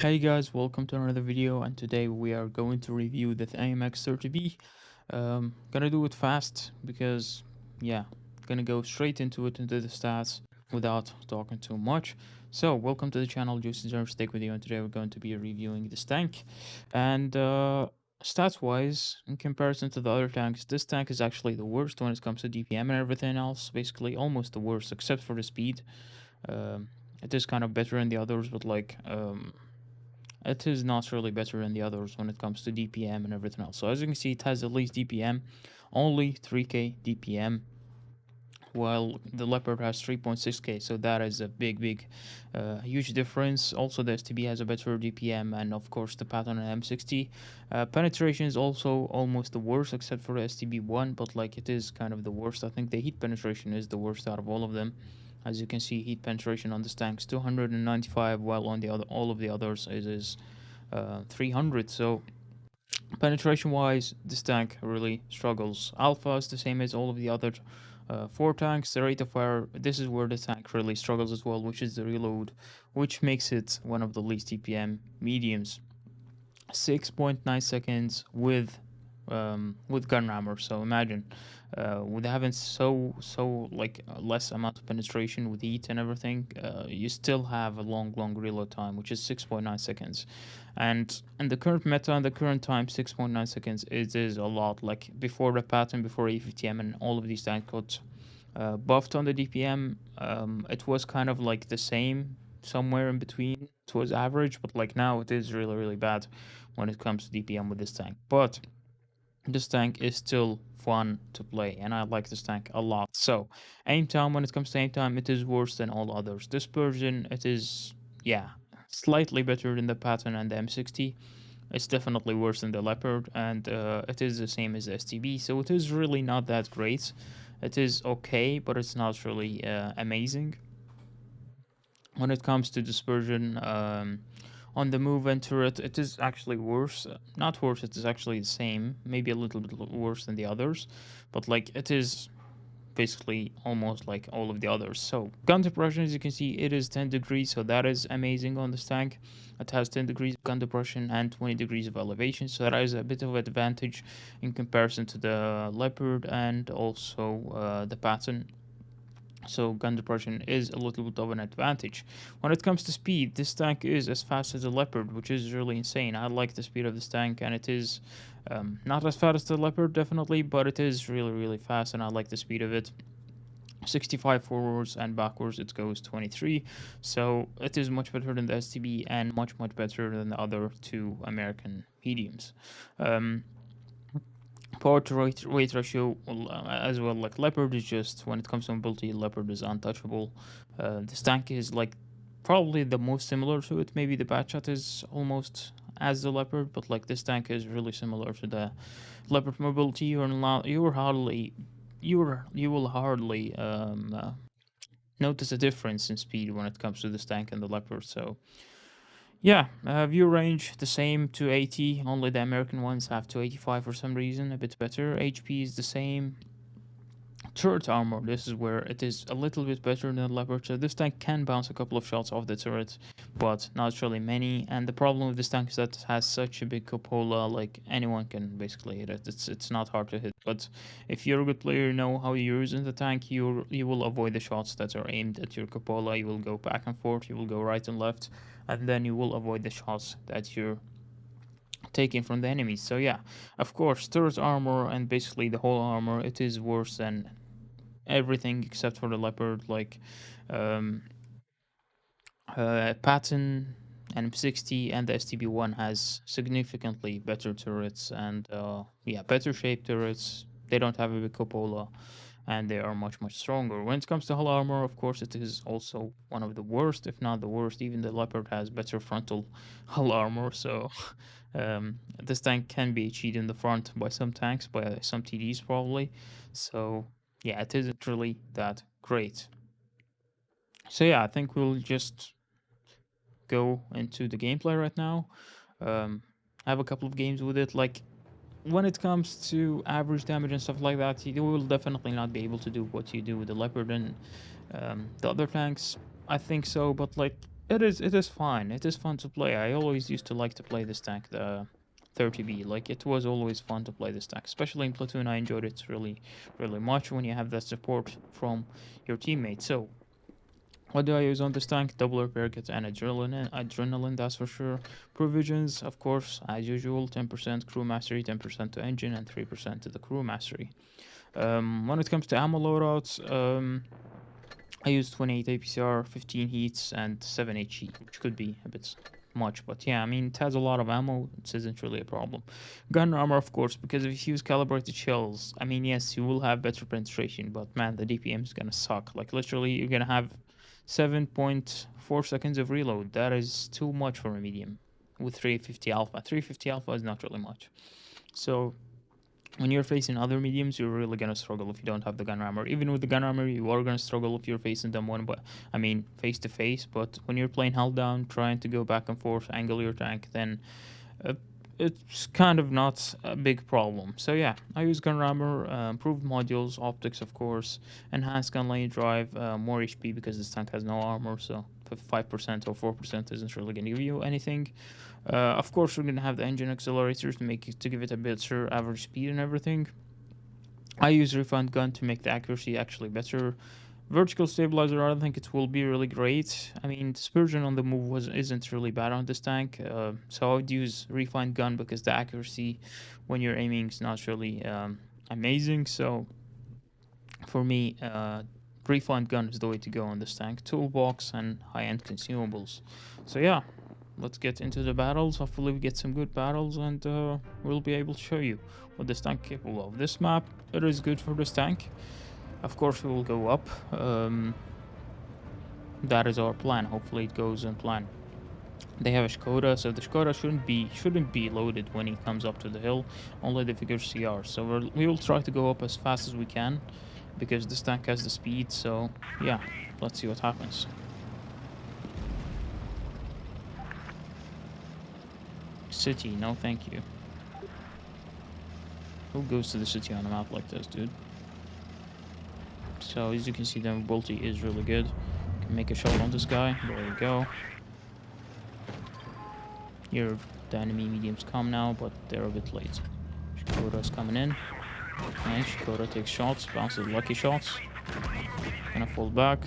Hey guys, welcome to another video, and today we are going to review the AMX 30B. Gonna do it fast because, yeah, gonna go straight into the stats without talking too much. So, welcome to the channel, Juicy Jerv, stick with you, and today we're going to be reviewing this tank. And stats-wise, in comparison to the other tanks, this tank is actually the worst when it comes to DPM and everything else. Basically, almost the worst, except for the speed. It is kind of better than the others, but it is not really better than the others when it comes to DPM and everything else. So as you can see, it has the least DPM, only 3k DPM, while the Leopard has 3.6k. So that is a big, huge difference. Also, the STB has a better DPM, and of course the pattern and M60. Penetration is also almost the worst, except for the STB1, but like it is kind of the worst. I think the heat penetration is the worst out of all of them. As you can see, heat penetration on this tank is 295, while on the other all of the others is 300. So penetration wise, this tank really struggles. Alpha is the same as all of the other four tanks. The rate of fire, this is where the tank really struggles as well, which is the reload, which makes it one of the least DPM mediums. 6.9 seconds with gun rammer. So imagine with having so like less amount of penetration with heat and everything, you still have a long reload time, which is 6.9 seconds. And in the current meta and the current time, 6.9 seconds, it is a lot. Like before the pattern, before A50M and all of these tank got buffed on the DPM, it was kind of like the same, somewhere in between. It was average, but like now it is really bad when it comes to DPM with this tank. But this tank is still fun to play, and I like this tank a lot. So aim time, when it comes to aim time, it is worse than all others. Dispersion, it is, yeah, slightly better than the pattern and the M60. It's definitely worse than the Leopard, and it is the same as the STB, so it is really not that great. It is okay, but it's not really amazing. When it comes to dispersion, on the move and turret, it is actually worse. Not worse, it is actually the same. Maybe a little bit worse than the others, but like it is basically almost like all of the others. So gun depression, as you can see, it is 10 degrees, so that is amazing on this tank. It has 10 degrees of gun depression and 20 degrees of elevation, so that is a bit of advantage in comparison to the Leopard and also the pattern. So gun depression is a little bit of an advantage. When it comes to speed, this tank is as fast as the Leopard, which is really insane. I like the speed of this tank, and it is not as fast as the Leopard, definitely, but it is really fast, and I like the speed of it. 65 forwards and backwards it goes 23, so it is much better than the STB and much better than the other two American mediums. Power to weight ratio as well, like Leopard is just, when it comes to mobility, Leopard is untouchable. This tank is like probably the most similar to it. Maybe the Batshot is almost as the Leopard, but like this tank is really similar to the Leopard mobility. You will hardly notice a difference in speed when it comes to this tank and the Leopard. So yeah, view range the same, 280, only the American ones have 285 for some reason, a bit better. HP is the same. Turret armor, this is where it is a little bit better than the Leopard. So this tank can bounce a couple of shots off the turret, but not really many. And the problem with this tank is that it has such a big cupola, like anyone can basically hit it. It's not hard to hit, but if you're a good player, you know how you're using the tank, you will avoid the shots that are aimed at your cupola. You will go back and forth, you will go right and left, and then you will avoid the shots that you're taking from the enemies. So yeah, of course, turret armor and basically the whole armor, it is worse than everything except for the Leopard. Like um, Patton and M60 and the STB1 has significantly better turrets and yeah, better shaped turrets. They don't have a big cupola, and they are much stronger. When it comes to hull armor, of course, it is also one of the worst, if not the worst. Even the Leopard has better frontal hull armor, so this tank can be cheated in the front by some tanks, by some TDs probably. So yeah, it isn't really that great. So yeah, I think we'll just go into the gameplay right now. I have a couple of games with it. Like when it comes to average damage and stuff like that, you will definitely not be able to do what you do with the Leopard and the other tanks. I think so, but like It is fine. It is fun to play. I always used to like to play this tank, the 30B. Like, it was always fun to play this tank, especially in Platoon. I enjoyed it really much when you have that support from your teammates. So what do I use on this tank? Double repair kit and adrenaline, that's for sure. Provisions, of course, as usual, 10% crew mastery, 10% to engine, and 3% to the crew mastery. When it comes to ammo loadouts, I use 28 APCR, 15 heats, and 7 HE, which could be a bit much, but yeah, I mean, it has a lot of ammo, it isn't really a problem. Gun armor, of course, because if you use calibrated shells, I mean, yes, you will have better penetration, but man, the DPM is gonna suck. Like, literally, you're gonna have 7.4 seconds of reload. That is too much for a medium with 350 alpha. 350 alpha is not really much. So when you're facing other mediums, you're really gonna struggle if you don't have the gun armor. Even with the gun armor, you are gonna struggle if you're facing them face to face. But when you're playing held down, trying to go back and forth, angle your tank, then uh, it's kind of not a big problem. So yeah, I use gun armor, improved modules, optics, of course, enhanced gun lane drive, more HP because this tank has no armor, so 5% or 4% isn't really gonna give you anything. Of course, we're gonna have the engine accelerators to give it a better average speed and everything. I use refined gun to make the accuracy actually better. Vertical stabilizer, I don't think it will be really great. I mean, dispersion on the move isn't really bad on this tank, so I would use refined gun because the accuracy when you're aiming is not really amazing. So for me, refined gun is the way to go on this tank. Toolbox and high-end consumables. So yeah, let's get into the battles. Hopefully we get some good battles, and we'll be able to show you what this tank is capable of. This map, it is good for this tank. Of course, we will go up. That is our plan. Hopefully, it goes in plan. They have a Skoda, so the Skoda shouldn't be loaded when he comes up to the hill. Only the Vigor CR. So we will try to go up as fast as we can, because this tank has the speed. So yeah, let's see what happens. City, no thank you. Who goes to the city on a map like this, dude? So as you can see, the mobility is really good. Can make a shot on this guy. There you go. Here, the enemy mediums come now, but they're a bit late. Shikoda's coming in. Nice, Shikoda takes shots, bounces lucky shots. Gonna fall back.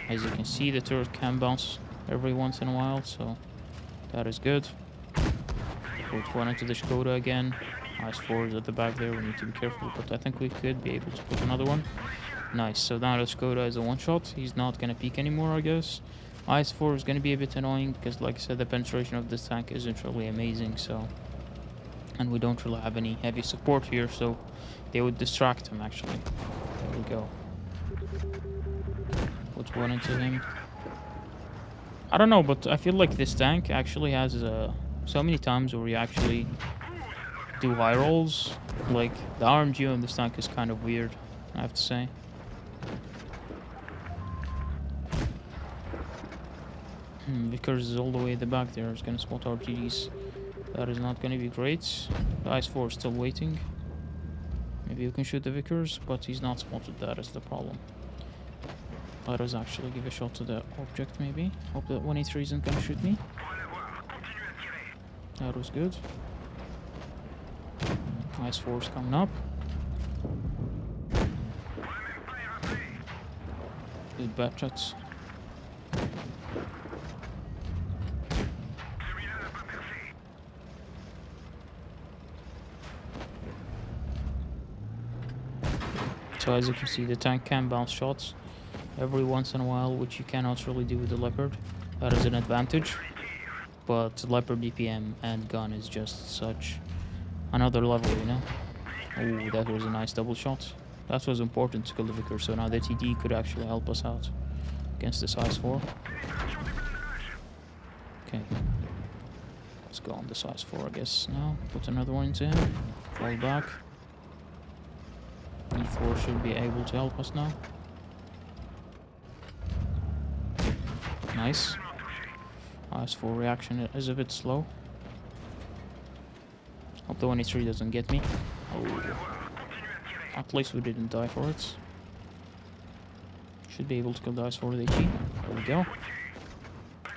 As you can see, the turret can bounce every once in a while, so that is good. Put one into the Shikoda again. Nice forward at the back there, we need to be careful, but I think we could be able to put another one. Nice, so now the Skoda is a one-shot. He's not gonna peek anymore, I guess. IS-4 is gonna be a bit annoying, because like I said, the penetration of this tank isn't really amazing, so... And we don't really have any heavy support here, so they would distract him, actually. There we go. Put one into him. I don't know, but I feel like this tank actually has so many times where you actually do high rolls. Like, the RMG on this tank is kind of weird, I have to say. Vickers is all the way at the back there. He's gonna spot RGDs. That is not gonna be great. The IS-4 is still waiting. Maybe you can shoot the Vickers, but he's not spotted. That is the problem. Let us actually give a shot to the object, maybe. Hope that 183 isn't gonna shoot me. That was good. IS-4 is coming up. Good bad shots. So as you can see, the tank can bounce shots every once in a while, which you cannot really do with the Leopard. That is an advantage. But Leopard DPM and gun is just such another level, you know? Oh, that was a nice double shot. That was important to kill the Vicar, so now the TD could actually help us out against this IS-4. Okay. Let's go on this IS-4, I guess, now. Put another one into him. Fall back. E4 should be able to help us now. Nice. IS-4 reaction is a bit slow. Hope the 183 doesn't get me. Oh. At least we didn't die for it. Should be able to kill the IS-4 with HE. There we go.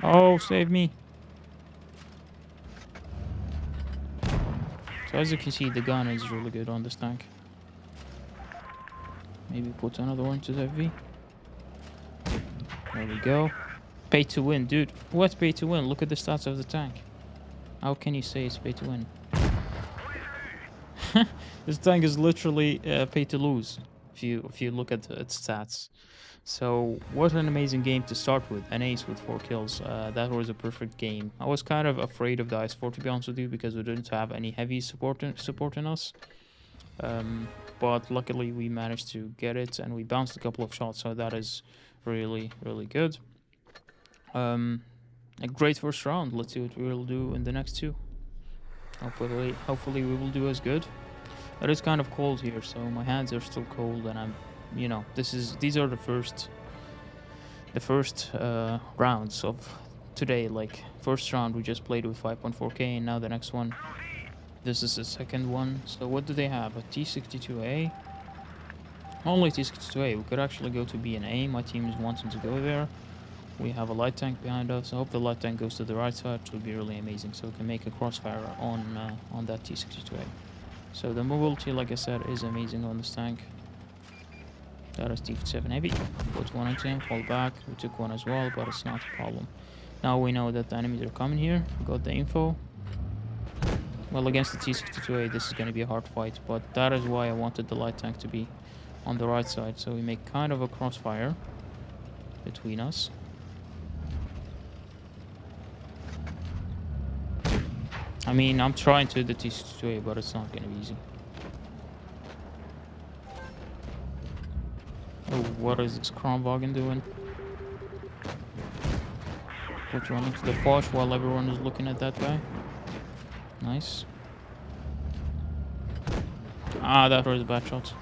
Oh, save me. So as you can see, the gun is really good on this tank. Maybe put another one to the heavy. There we go. Pay to win, dude. What's pay to win? Look at the stats of the tank. How can you say it's pay to win? This tank is literally pay to lose if you look at its stats. So what an amazing game to start with. An ace with 4 kills. That was a perfect game. I was kind of afraid of the ice 4 to be honest with you, because we didn't have any heavy support in us. But luckily we managed to get it and we bounced a couple of shots, so that is really good. A great first round. Let's see what we will do in the next two. Hopefully we will do as good. It is kind of cold here, so my hands are still cold, and I'm, you know, these are the first rounds of today. Like first round we just played with 5.4K, and now the next one, this is the second one. So what do they have? A T62A? Only T62A. We could actually go to B and A. My team is wanting to go there. We have a light tank behind us. I hope the light tank goes to the right side. It would be really amazing, so we can make a crossfire on that T62A. So the mobility, like I said, is amazing on this tank. That is T57 heavy. Put one into him, fall back. We took one as well, but it's not a problem. Now we know that the enemies are coming here. We got the info. Well, against the T62A, this is going to be a hard fight, but that is why I wanted the light tank to be on the right side. So we make kind of a crossfire between us. I mean, I'm trying to the T62A, but it's not going to be easy. Oh, what is this Kronwagen doing? Put one into the Foch while everyone is looking at that guy. Nice. Ah, that was a bad shot.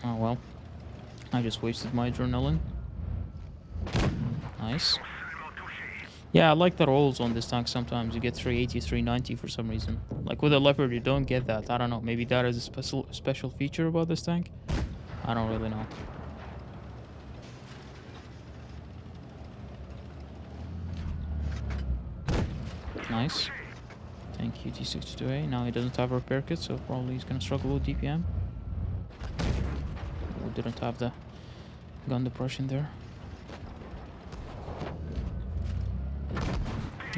Oh well. I just wasted my adrenaline. Nice. Yeah, I like the rolls on this tank sometimes. You get 380, 390 for some reason. Like with a Leopard, you don't get that. I don't know. Maybe that is a special feature about this tank. I don't really know. Nice. Thank you, T62A. Now he doesn't have a repair kit, so probably he's gonna struggle with DPM. We didn't have the gun depression there.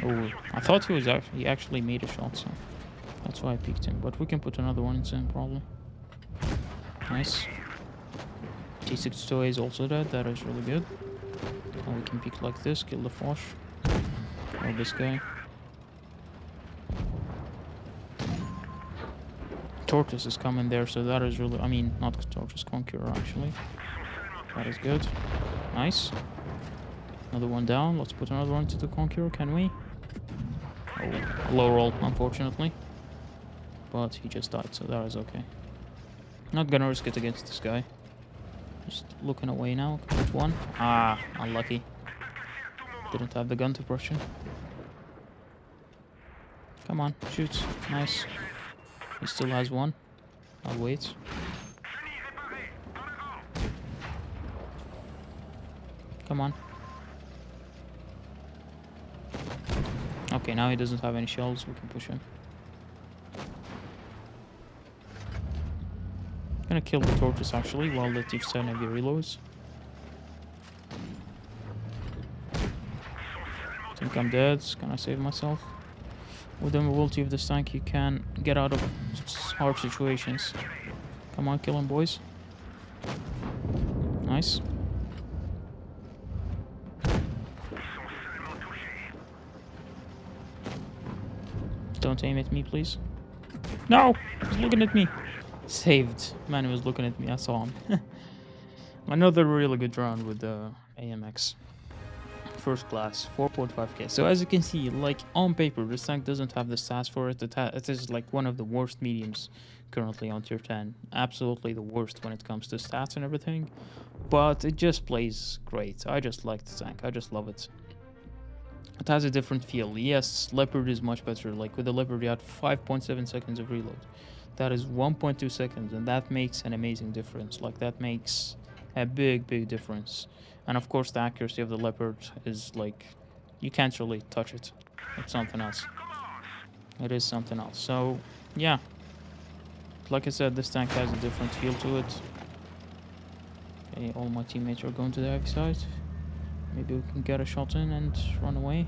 Oh, I thought he actually made a shot, so that's why I picked him. But we can put another one into him probably. Nice. T62A is also dead. That is really good. Now we can pick like this, kill the Foch. Or this guy. Tortoise is coming there, so that is really, I mean, not Tortoise, Conqueror actually. That is good. Nice. Another one down. Let's put another one to the Conqueror, can we? Oh, a low roll, unfortunately. But he just died, so that is okay. Not gonna risk it against this guy. Just looking away now. Put one. Ah, unlucky. Didn't have the gun to brush him. Come on, shoot. Nice. He still has one. I'll wait. Come on. Okay, now he doesn't have any shells. We can push him. Gonna kill the Tortoise actually while the T7 heavy reloads. Think I'm dead. Can I save myself? With the mobility of this tank, you can get out of hard situations. Come on, kill him, boys. Nice. Don't aim at me, please. No! He's looking at me. Saved. Man, he was looking at me. I saw him. Another really good round with the AMX. First class, 4.5k. So as you can see, like on paper, this tank doesn't have the stats for it. It is like one of the worst mediums currently on tier 10. Absolutely the worst when it comes to stats and everything. But it just plays great. I just like the tank. I just love it. It has a different feel. Yes, Leopard is much better. Like with the Leopard, you had 5.7 seconds of reload. That is 1.2 seconds, and that makes an amazing difference. Like, that makes a big difference. And of course, the accuracy of the Leopard is like, you can't really touch it. It's something else. It is something else. So, yeah. Like I said, this tank has a different feel to it. Okay, all my teammates are going to the heavy side. Maybe we can get a shot in and run away.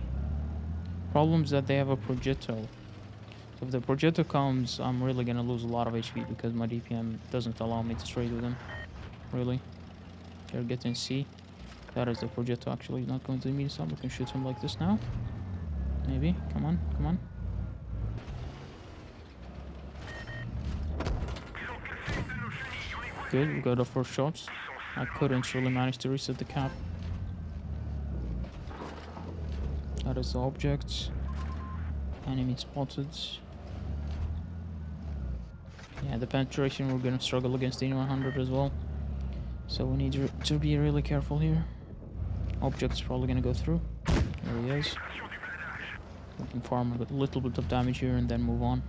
Problem is that they have a projectile. If the projectile comes, I'm really gonna lose a lot of HP because my DPM doesn't allow me to trade with him. Really. They're getting C. That is the projectile actually not going to the immediate stop. We can shoot him like this now. Maybe. Come on, come on. Good, we got our first shots. I couldn't really manage to reset the cap. That is the object. Enemy spotted. Yeah, the penetration, we're gonna struggle against the 100 as well. So we need to be really careful here. Object's probably gonna go through. There he is. We can farm a little bit of damage here and then move on.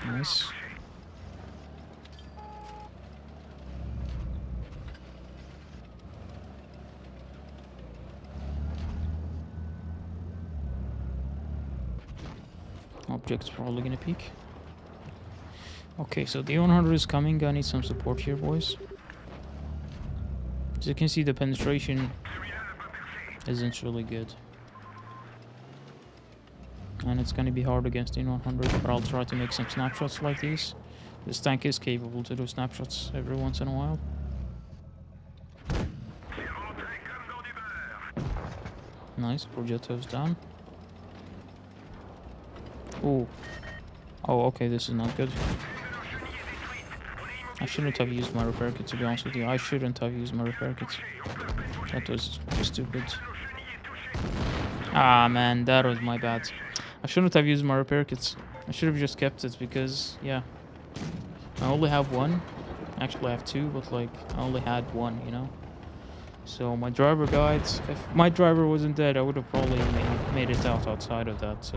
Nice. Object's probably gonna peek. Okay, so the 100 is coming. I need some support here, boys. As you can see, the penetration isn't really good. And it's gonna be hard against the 100, but I'll try to make some snapshots like these. This tank is capable to do snapshots every once in a while. Nice, projectile's down. Oh. Oh, okay, this is not good. I shouldn't have used my repair kit, to be honest with you. I shouldn't have used my repair kit. That was stupid. Ah, man, that was my bad. I shouldn't have used my repair kits. I should have just kept it because, yeah. I only have one. Actually, I have two, but, like, I only had one, you know? So my driver died. If my driver wasn't dead, I would have probably made it out outside of that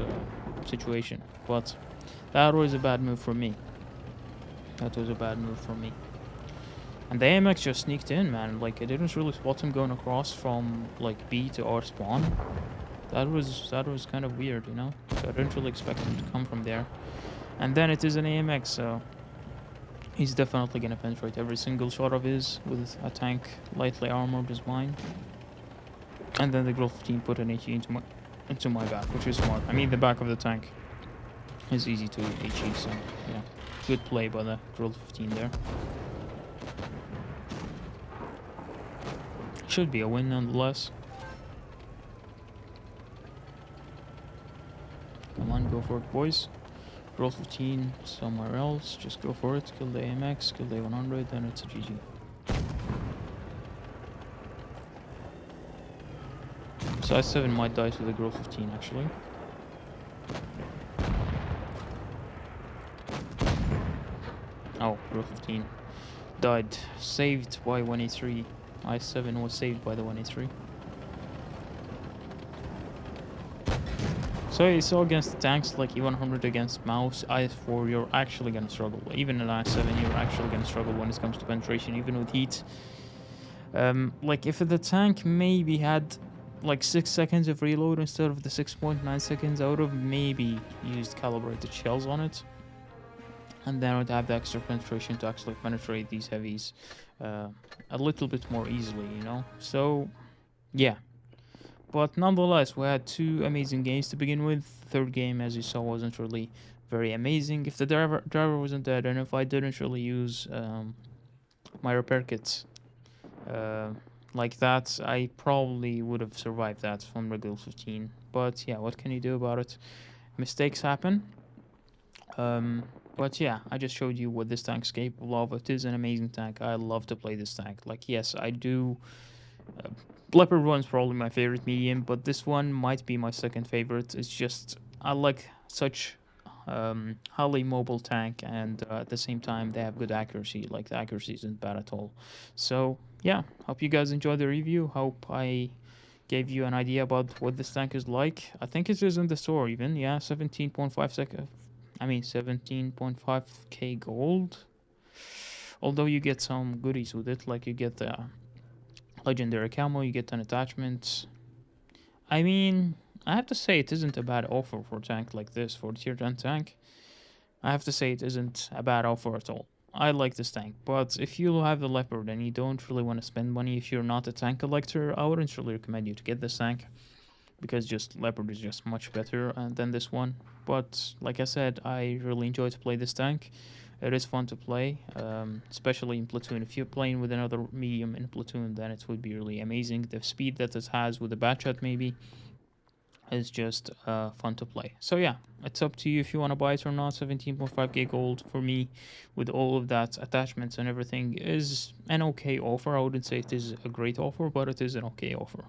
situation. But that was a bad move for me. That was a bad move for me. And the AMX just sneaked in, man. Like, I didn't really spot him going across from, like, B to R spawn. That was kind of weird, you know? So I didn't really expect him to come from there. And then it is an AMX, so he's definitely gonna penetrate every single shot of his with a tank lightly armored as mine. And then the Grille 15 put an HE into my back, which is smart. I mean, the back of the tank is easy to HE, so yeah. Good play by the Grille 15 there. Should be a win nonetheless. Come on, go for it, boys. Grille 15 somewhere else. Just go for it. Kill the AMX, kill the 100, then it's a GG. Size 7 might die to the Grille 15 actually. Oh, Grille 15 died. Saved by 183. I7 was saved by the 183. So against tanks like E100 against mouse, I4, you're actually gonna struggle. Even in I7, you're actually gonna struggle when it comes to penetration, even with heat. Like if the tank maybe had like 6 seconds of reload instead of the 6.9 seconds, I would have maybe used calibrated shells on it. And then I would have the extra penetration to actually penetrate these heavies a little bit more easily, you know? So, yeah. But nonetheless, we had two amazing games to begin with. Third game, as you saw, wasn't really very amazing. If the driver wasn't dead, and if I didn't really use my repair kits like that, I probably would have survived that from the Grille 15. But yeah, what can you do about it? Mistakes happen. But yeah, I just showed you what this tank's capable of. It is an amazing tank. I love to play this tank. Like, yes, I do. Leopard 1 is probably my favorite medium, but this one might be my second favorite. It's just, I like such highly mobile tank, and at the same time, they have good accuracy. Like, the accuracy isn't bad at all. So, yeah, hope you guys enjoyed the review. Hope I gave you an idea about what this tank is like. I think it is in the store even. Yeah, 17.5 I mean 17.5k gold. Although you get some goodies with it, like you get the legendary camo, you get an attachment. I mean, I have to say it isn't a bad offer for a tank like this, for a tier 10 tank. I have to say it isn't a bad offer at all. I like this tank, but if you have the Leopard and you don't really want to spend money, if you're not a tank collector, I wouldn't really recommend you to get this tank, because just Leopard is just much better than this one. But like I said, I really enjoy to play this tank. It is fun to play, especially in Platoon. If you're playing with another medium in Platoon, then it would be really amazing. The speed that it has with the bat shot maybe is just fun to play. So yeah, it's up to you if you want to buy it or not. 17.5k gold for me, with all of that attachments and everything, is an okay offer. I wouldn't say it is a great offer, but it is an okay offer.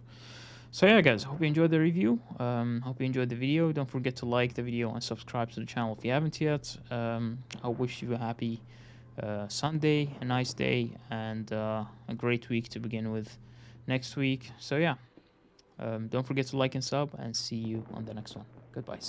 So yeah, guys, hope you enjoyed the review. Hope you enjoyed the video. Don't forget to like the video and subscribe to the channel if you haven't yet. I wish you a happy Sunday, a nice day, and a great week to begin with next week. So yeah, don't forget to like and sub, and see you on the next one. Goodbye.